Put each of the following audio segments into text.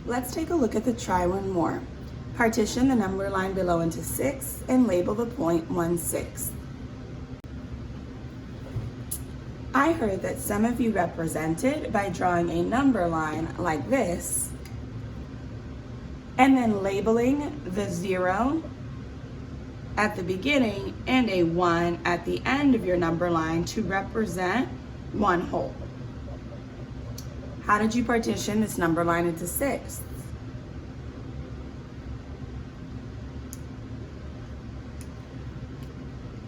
Let's take a look at the try one more. Partition the number line below into 6 and label the point 1/6. I heard that some of you represented by drawing a number line like this and then labeling the 0 at the beginning and a 1 at the end of your number line to represent one whole. How did you partition this number line into 6?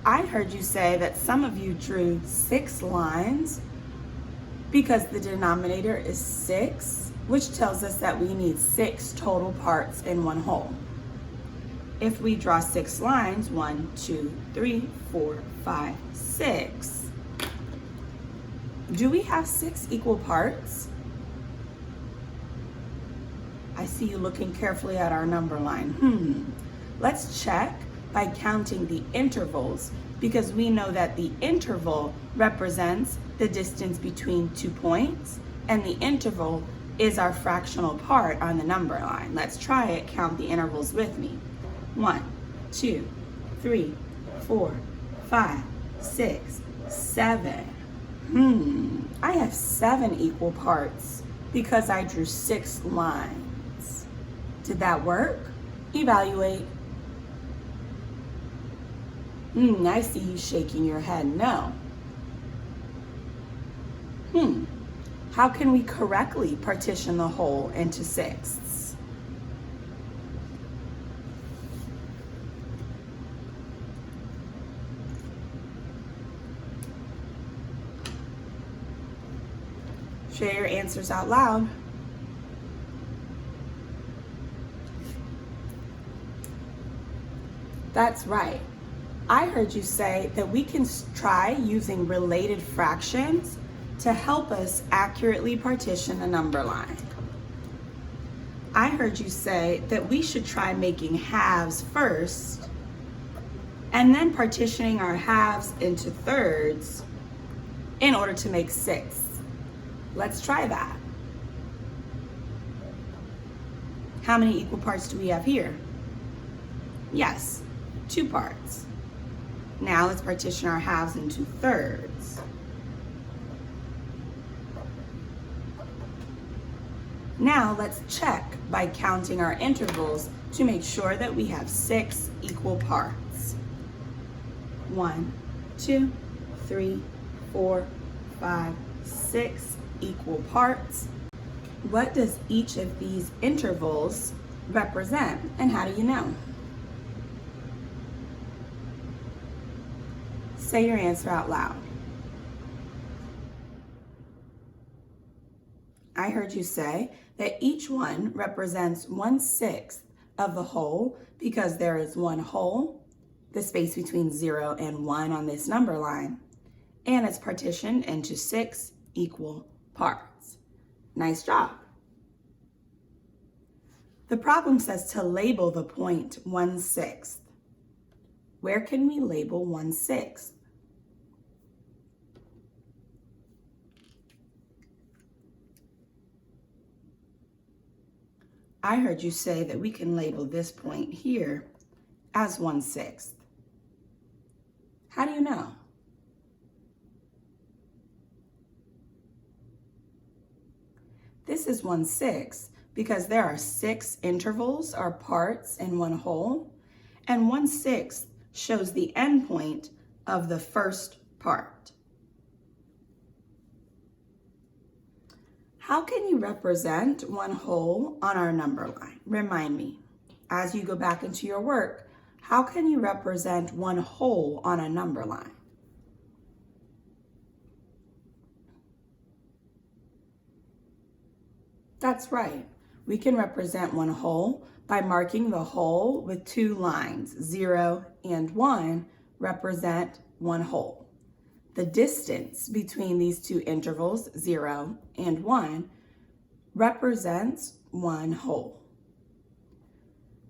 I heard you say that some of you drew 6 lines because the denominator is 6, which tells us that we need 6 total parts in one whole. If we draw 6 lines, 1, 2, 3, 4, 5, 6, do we have 6 equal parts? I see you looking carefully at our number line. Let's check by counting the intervals, because we know that the interval represents the distance between 2 points, and the interval is our fractional part on the number line. Let's try it. Count the intervals with me. 1, 2, 3, 4, 5, 6, 7. I have 7 equal parts because I drew 6 lines. Did that work? Evaluate. I see you shaking your head no. How can we correctly partition the whole into 6ths? Share your answers out loud. That's right. I heard you say that we can try using related fractions to help us accurately partition a number line. I heard you say that we should try making halves first and then partitioning our halves into thirds in order to make 6. Let's try that. How many equal parts do we have here? Yes, 2 parts. Now let's partition our halves into thirds. Now let's check by counting our intervals to make sure that we have 6 equal parts. 1, 2, 3, 4, 5, 6 equal parts. What does each of these intervals represent, and how do you know? Say your answer out loud. I heard you say that each one represents 1/6 of the whole because there is one whole, the space between 0 and 1 on this number line, and it's partitioned into 6 equal parts. Nice job. The problem says to label the point 1/6. Where can we label 1/6? I heard you say that we can label this point here as 1/6. How do you know? This is 1/6 because there are 6 intervals or parts in one whole, and 1/6 shows the endpoint of the first part. How can you represent one whole on our number line? Remind me, as you go back into your work, how can you represent one whole on a number line? That's right. We can represent one whole by marking the whole with 2 lines. 0 and 1 represent one whole. The distance between these 2 intervals, 0 and 1, represents one whole.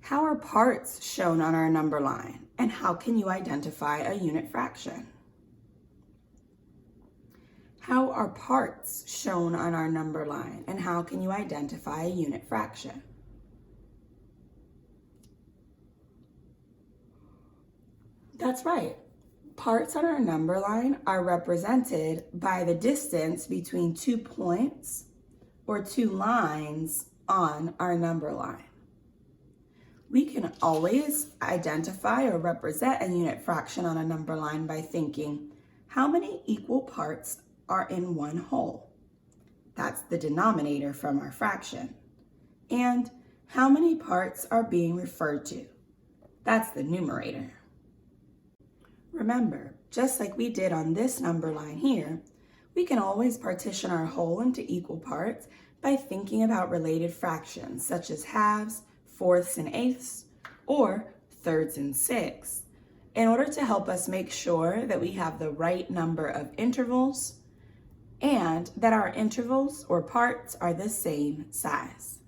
How are parts shown on our number line, and how can you identify a unit fraction? How are parts shown on our number line, and how can you identify a unit fraction? That's right. Parts on our number line are represented by the distance between 2 points or 2 lines on our number line. We can always identify or represent a unit fraction on a number line by thinking, how many equal parts are in one whole? That's the denominator from our fraction. And how many parts are being referred to? That's the numerator. Remember, just like we did on this number line here, we can always partition our whole into equal parts by thinking about related fractions such as halves, fourths and eighths, or thirds and sixths, in order to help us make sure that we have the right number of intervals and that our intervals or parts are the same size.